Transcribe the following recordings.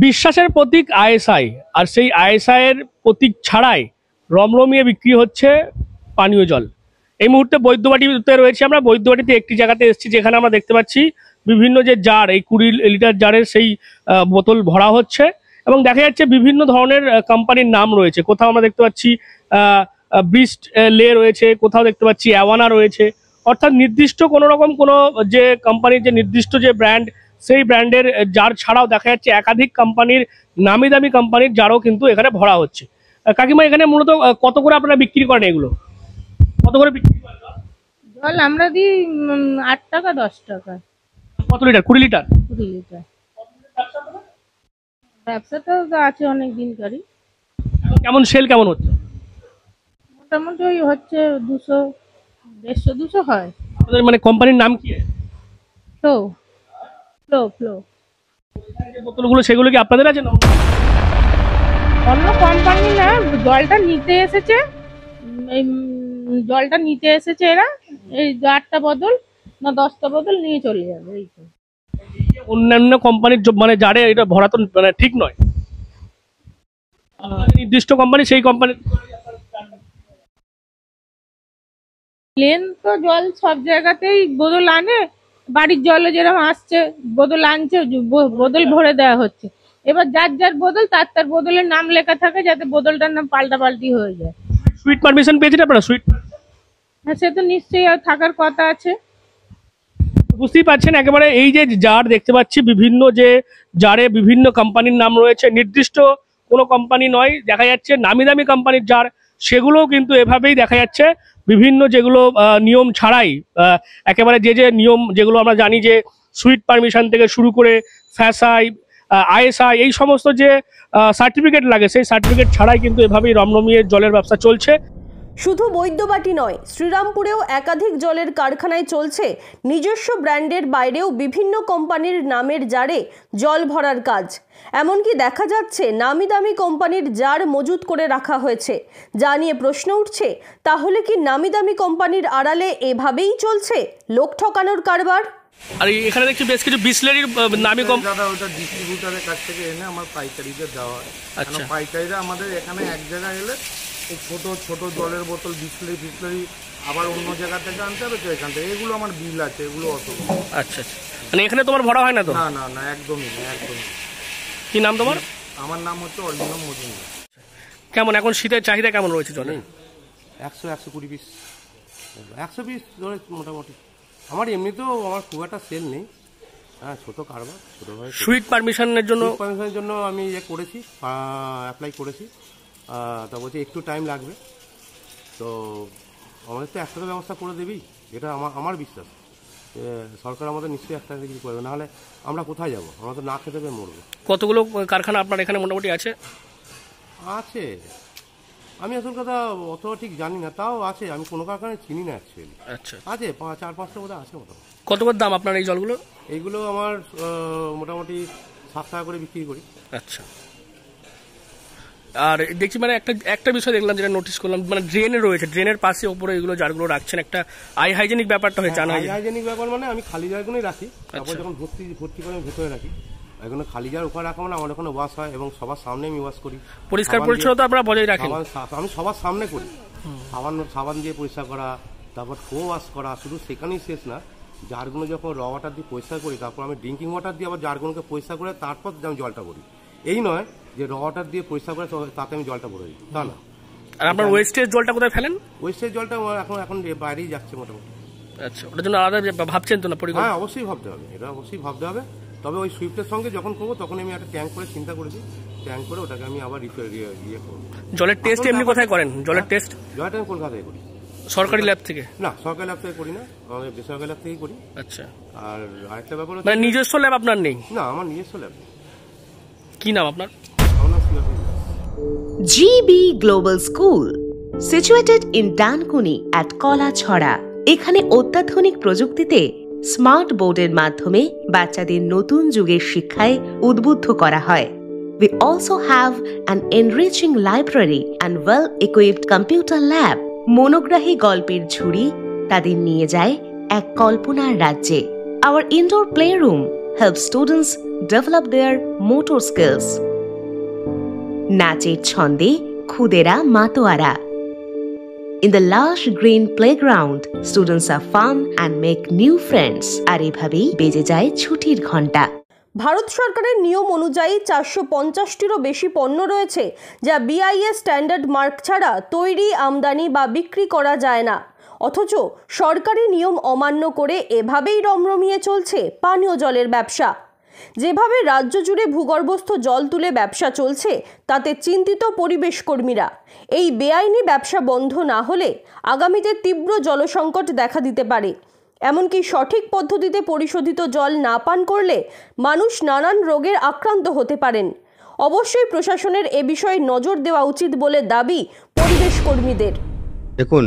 বিশ্বাসের প্রতীক আইএসআই, আর সেই আইএসআই এর প্রতীক ছাড়াই রমরমিয়ে বিক্রি হচ্ছে পানীয় জল। এই মুহূর্তে বৈদ্যবাটিতে রয়েছে আমরা। বৈদ্যবাটিতে একটি জায়গাতে এসেছি যেখানে আমরা দেখতে পাচ্ছি বিভিন্ন যে জার, এই 20 লিটার জারের সেই বোতল ভরা হচ্ছে এবং দেখা যাচ্ছে বিভিন্ন ধরনের কোম্পানির নাম রয়েছে। কোথাও আমরা দেখতে পাচ্ছি ব্রিস্ট লে রয়েছে, কোথাও দেখতে পাচ্ছি অ্যাওয়ানা রয়েছে। অর্থাৎ নির্দিষ্ট কোনো রকম কোনো যে কোম্পানির যে নির্দিষ্ট যে ব্র্যান্ড, সেই ব্র্যান্ডের জার ছাড়াও দেখা যাচ্ছে একাধিক কোম্পানির, নামি দামি কোম্পানির জারও কিন্তু এখানে ভরা হচ্ছে। কাকিমা, এখানে মূলত কত করে আপনারা বিক্রি করেন এগুলো? কত করে বিক্রি করেন জল? আমরা দিই 8 টাকা 10 টাকা। কত লিটার? 20 লিটার? 20 লিটার। ব্যবসাটা তো আছে অনেক দিনকারই। কেমন সেল কেমন হচ্ছে? মোটামুটি ওই হচ্ছে 200, 150, 200 হয়। আপনাদের মানে কোম্পানির নাম কি? Flow flow flow. যে বোতলগুলো সেগুলো কি আপনাদের আছে না অন্য কোম্পানি? না, জলটা নিতে এসেছে। এই জলটা নিতে এসেছে এরা। এই 8টা বোতল না 10টা বোতল নিয়ে চলে যাবে। এই তো অন্যান্য কোম্পানির মানে জারে এটা ভরা তো মানে ঠিক নয়। নির্দিষ্ট কোম্পানি, সেই কোম্পানি প্লেন তো জল সব জায়গাতেই বোতল আনে। বাড়ির জলে যেরকম আসছে বোতল আনছে, বোতল ভরে দেওয়া হচ্ছে। এবার যার যার বোতল তার বোতলের নাম লেখা থাকে, যাতে বোতলটার নাম পাল্টাপাল্টি হয়ে যায়। সুইট পারমিশন পেয়েছেন আপনারা? সুইট, হ্যাঁ, সে তো নিশ্চয়ই থাকার কথা আছে। বুঝতেই পারছেন একেবারে এই যে জার দেখতে পাচ্ছি, বিভিন্ন যে জারে বিভিন্ন কোম্পানির নাম রয়েছে, নির্দিষ্ট কোনো কোম্পানি নয়। দেখা যাচ্ছে নামি দামি কোম্পানির জার, সেগুলোও কিন্তু এভাবেই দেখা যাচ্ছে বিভিন্ন যেগুলো নিয়ম ছাড়াই, একেবারে যে যে নিয়ম যেগুলো আমরা জানি যে সুইট পারমিশন থেকে শুরু করে ফ্যাসাই, আইএসআই, এই সমস্ত যে সার্টিফিকেট লাগে, সেই সার্টিফিকেট ছাড়াই কিন্তু এভাবেই রমরমিয়ে জলের ব্যবসা চলছে। শুধু বৈদ্যবাটি নয়, শ্রীরামপুরেও একাধিক জলের কারখানায় চলছে নিজস্ব ব্র্যান্ডের বাইরেও বিভিন্ন কোম্পানির নামের জারে জল ভরার কাজ। এমনকি দেখা যাচ্ছে নামি দামি কোম্পানির জার মজুত করে রাখা হয়েছে। যা নিয়ে প্রশ্ন উঠছে, তাহলে কি নামি দামি কোম্পানির আড়ালে এভাবেই চলছে লোক ঠকানোর কারবার? আর এখানে দেখছি বেশ কিছু বিসলারির নামি দাদা ওটা ডিস্ট্রিবিউটারের কাছ থেকে এনে আমার পাইকারিদের দেওয়া হয়। আচ্ছা, পাইকারিরা আমাদের এখানে এক জায়গায় এলে এই ছোট ছোট জলের বোতল বিসলারি আবার অন্য জায়গা থেকে আনতে হবে, তো এখান থেকে এগুলো আমার বিল আছে, এগুলো অত। আচ্ছা আচ্ছা, মানে এখানে তোমার ভরা হয় না তো? না না না, একদমই না, একদমই। কি নাম তোমার? আমার নাম হচ্ছে অরিন্দম মজুমদার। কেমন এখন শীতের চাহিদা কেমন রয়েছে জলে? 100-120 পিস, 100 পিস ধরে মোটামুটি। আমার এমনিতেও আমার খুব একটা সেল নেই। হ্যাঁ, ছোট কারবার, ছোটোভাবে। সুইট পারমিশনের জন্য আমি করেছি, অ্যাপ্লাই করেছি। তা বলছি একটু টাইম লাগবে, তো আমাদের তো একটা ব্যবস্থা করে দেবেই, এটা আমার বিশ্বাস। সরকার আমাদের নিশ্চয়ই একটা কিছু করবে, নাহলে আমরা কোথায় যাবো? আমরা তো না খেতে পেয়ে মরবো। কতগুলো কারখানা আপনার এখানে মোটামুটি আছে? আমি আসল কথা অত ঠিক জানি না, তাও আছে। আমি কোনো কারখানায় চিনি না অ্যাকচুয়ালি। আচ্ছা, আছে 4-5টা বোধহয় আছে মোটামুটি। কত করে দাম আপনার এই জলগুলো? এইগুলো আমার মোটামুটি 7 টাকা করে বিক্রি করি। আচ্ছা, আর দেখছি মানে একটা বিষয় দেখলাম, যেটা নোটিস করলাম, মানে ড্রেনে রয়েছে, ড্রেনের পাশে ওপরে এগুলো জারগুলো রাখছেন, একটা হাইজেনিক ব্যাপারটা হয়েছে। হাইজেনিক ব্যাপার মানে আমি খালি জারগুলোই রাখি, তারপর যখন ভর্তি করে আমি ভেতরে রাখি। এখানে খালি জার ওখানে রাখা মানে আমার ওখানে ওয়াশ হয়, এবং সবার সামনে আমি ওয়াশ করি। পরিষ্কার পরিচ্ছন্নতা আপনারা বজায় রাখেন? আমি সবার সামনে করি, সাবান দিয়ে পরিষ্কার করা, তারপর ওয়াশ করা। শুধু সেখানেই শেষ না, জারগুলো যখন র ওয়াটার দিয়ে পরিষ্কার করি, তারপর আমি ড্রিঙ্কিং ওয়াটার দিয়ে আবার জারগুলোকে পরিষ্কার করে তারপর আমি জলটা ভরি। এই নয় যে র ওয়াটার দিয়ে পরিষ্কার করে তাতে আমি জলটা ভরে দিই, তা না। আর আপনার ওয়েস্টেজ জলটা কোথায় ফেলেন? ওয়েস্টেজ জলটা এখন বাইরেই যাচ্ছে মোটামুটি। আচ্ছা, ওটার জন্য আলাদা ভাবছেন তো না? হ্যাঁ, অবশ্যই ভাবতে হবে, এটা অবশ্যই ভাবতে হবে। তবে ওই সুইফটের সঙ্গে যখন করবো তখন আমি একটা ট্যাঙ্ক করে চিন্তা করেছি, ট্যাঙ্ক করে ওটাকে আমি আবার ইয়ে করবো। জলের টেস্ট এমনি কোথায় করেন? জলের টেস্ট জলটা আমি কলকাতায় করি। সরকারি ল্যাব থেকে? না, সরকারি ল্যাব থেকে করি না, আমাদের বেসরকারি ল্যাব থেকেই করি। আচ্ছা, আর আরেকটা ব্যাপার মানে নিজস্ব ল্যাব আপনার নেই? না, আমার নিজস্ব ল্যাব। কি নাম আপনার? GB Global School, situated in Dankuni at Kolachhora. এখানে অত্যাধুনিক প্রযুক্তিতে স্মার্ট বোর্ডের মাধ্যমে বাচ্চাদের নতুন যুগের শিক্ষায় উদ্বুদ্ধ করা হয়। We also have an enriching library and well-equipped computer lab. মনোগ্রাহী গল্পের ঝুড়ি তাদের নিয়ে যায় এক কল্পনার রাজ্যে। Our indoor playroom helps students develop their motor skills. নাচের ছন্দে খুদেরা মাতোয়ারা. In the lush green playground, students have fun and make new friends. আর এভাবেই বেজে যায় ছুটির ঘন্টা. ভারত সরকারের নিয়ম অনুযায়ী 450টিরও বেশি পণ্য রয়েছে যা BIS স্ট্যান্ডার্ড মার্ক ছাড়া তৈরি, আমদানি বা বিক্রি করা যায় না। অথচ সরকারি নিয়ম অমান্য করে এভাবেই রমরমিয়ে চলছে পানীয় জলের ব্যবসা। যেভাবে রাজ্য জুড়ে ভূগর্ভস্থ জল তুলে ব্যবসা চলছে তাতে চিন্তিত পরিবেশ কর্মীরা। এই বেআইনি ব্যবসা বন্ধ না হলে আগামীতে তীব্র জলসংকট দেখা দিতে পারে। এমনকি সঠিক পদ্ধতিতে পরিশোধিত জল না পান করলে মানুষ নানান রোগের আক্রান্ত হতে পারেন। অবশ্যই প্রশাসনের এ বিষয়ে নজর দেওয়া উচিত বলে দাবি পরিবেশ কর্মীদের। দেখুন,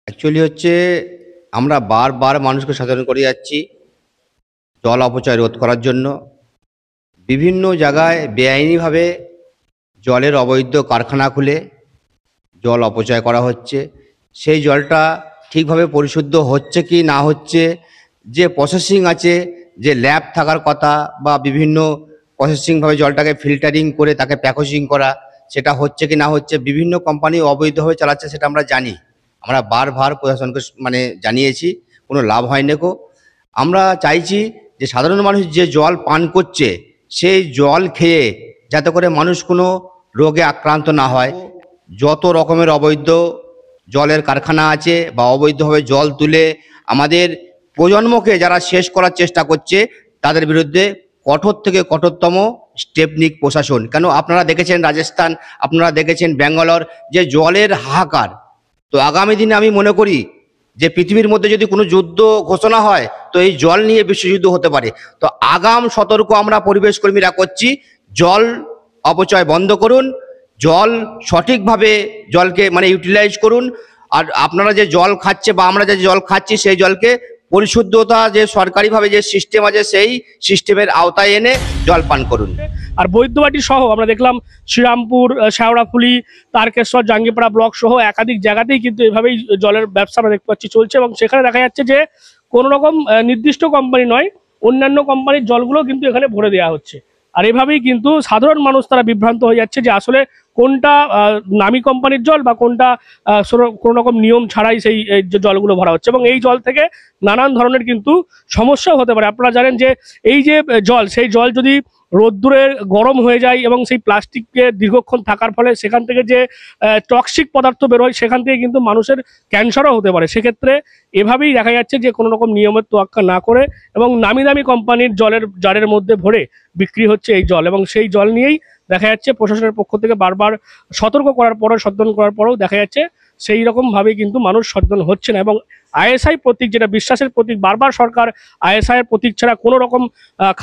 অ্যাকচুয়ালি হচ্ছে আমরা বারবার মানুষকে সচেতন করে যাচ্ছি জল অপচয় রোধ করার জন্য। বিভিন্ন জায়গায় বেআইনিভাবে জলের অবৈধ কারখানা খুলে জল অপচয় করা হচ্ছে। সেই জলটা ঠিকভাবে পরিশুদ্ধ হচ্ছে কি না হচ্ছে, যে প্রসেসিং আছে, যে ল্যাব থাকার কথা বা বিভিন্ন প্রসেসিংভাবে জলটাকে ফিল্টারিং করে তাকে প্যাকেজিং করা, সেটা হচ্ছে কি না হচ্ছে, বিভিন্ন কোম্পানি অবৈধভাবে চালাচ্ছে সেটা আমরা জানি। আমরা বারবার প্রশাসনকে জানিয়েছি, কোনো লাভ হয়নি কো। আমরা চাইছি যে সাধারণ মানুষ যে জল পান করছে সেই জল খেয়ে যাতে করে মানুষ কোনো রোগে আক্রান্ত না হয়। যত রকমের অবৈধ জলের কারখানা আছে বা অবৈধভাবে জল তুলে আমাদের প্রজন্মকে যারা শেষ করার চেষ্টা করছে তাদের বিরুদ্ধে কঠোর থেকে কঠোরতম স্টেপ নিক প্রশাসন। কেন আপনারা দেখেছেন রাজস্থান, আপনারা দেখেছেন ব্যাঙ্গালোর, যে জলের হাহাকার। তো আগামী দিনে আমি মনে করি যে পৃথিবীর মধ্যে যদি কোনো যুদ্ধ ঘোষণা হয় তো এই জল নিয়ে বিশ্বযুদ্ধ হতে পারে। তো আগাম সতর্ক আমরা পরিবেশ কর্মীরা করছি, জল অপচয় বন্ধ করুন, জল সঠিকভাবে জলকে ইউটিলাইজ করুন। আর আপনারা যে জল খাচ্ছে বা আমরা যে জল খাচ্ছি সেই জলকে পরিশুদ্ধতা যে সরকারিভাবে যে সিস্টেম আছে সেই সিস্টেমের আওতায় এনে জল পান করুন। আর বৈদ্যবাটি সহ আমরা দেখলাম শ্রীরামপুর, শেওড়াফুলি, তারকেশ্বর, জাঙ্গিপাড়া ব্লক সহ একাধিক জায়গাতেই কিন্তু এভাবেই জলের ব্যবসা আমরা দেখতে পাচ্ছি চলছে। এবং সেখানে দেখা যাচ্ছে যে কোনো রকম নির্দিষ্ট কোম্পানি নয়, অন্যান্য কোম্পানির জলগুলো কিন্তু এখানে ভরে দেওয়া হচ্ছে। আর এভাবেই কিন্তু সাধারণ মানুষ তারা বিভ্রান্ত হয়ে যাচ্ছে যে আসলে কোনটা নামি কোম্পানির জল বা কোনটা কোনো রকম নিয়ম ছাড়াই সেই জলগুলো ভরা হচ্ছে। এবং এই জল থেকে নানান ধরনের কিন্তু সমস্যাও হতে পারে। আপনারা জানেন যে এই যে জল, সেই জল যদি রোদ্দুরে গরম হয়ে যায় এবং সেই প্লাস্টিককে দীর্ঘক্ষণ থাকার ফলে সেখান থেকে যে টক্সিক পদার্থ বেরোয় সেখান থেকে কিন্তু মানুষের ক্যান্সারও হতে পারে। সেক্ষেত্রে এভাবেই দেখা যাচ্ছে যে কোনো রকম নিয়মের তোয়াক্কা না করে এবং নামি দামি কোম্পানির জলের জারের মধ্যে ভরে বিক্রি হচ্ছে এই জল। এবং সেই জল নিয়েই দেখা যাচ্ছে প্রশাসনের পক্ষ থেকে বারবার সতর্ক করার পরও, সচেতন করার পরেও দেখা যাচ্ছে সেই রকমভাবেই কিন্তু মানুষ সচেতন হচ্ছে না। এবং ISI প্রতীক, যেটা বিশ্বাসের প্রতীক, বারবার সরকার ISI এর প্রতীক ছাড়া কোনো রকম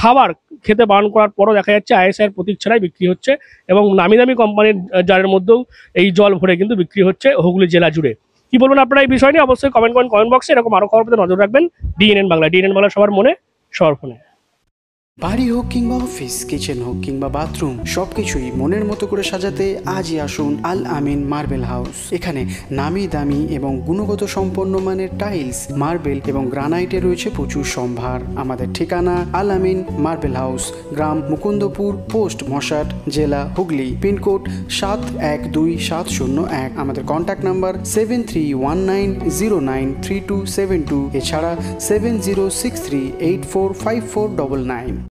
খাবার খেতে বারণ করার পরও দেখা যাচ্ছে ISI এর প্রতীক ছাড়াই বিক্রি হচ্ছে। এবং নামি দামি কোম্পানির জারের মধ্যেও এই জল ভরে কিন্তু বিক্রি হচ্ছে হুগলি জেলা জুড়ে। কি বলবেন আপনারা এই বিষয় নিয়ে? অবশ্যই কমেন্ট বক্সে। এরকম আরো খবর পেতে নজর রাখবেন DNN বাংলা। DNN বাংলা সবার মনে, সবার ফোনে। বাড়ি হোক কিংবা অফিস, কিচেন হোক কিংবা বাথরুম, সবকিছুই মনের মতো করে সাজাতে আজই আসুন আল আমিন মার্বেল হাউস। এখানে নামি দামি এবং গুণগত সম্পন্ন মানের টাইলস, মার্বেল এবং গ্রানাইটে রয়েছে প্রচুর সম্ভার। আমাদের ঠিকানা আল আমিন মার্বেল হাউস, গ্রাম মুকুন্দপুর, পোস্ট মশাট, জেলা হুগলি, পিনকোড 712701। আমাদের কন্ট্যাক্ট নাম্বার 7319093272, এছাড়া 7063845499।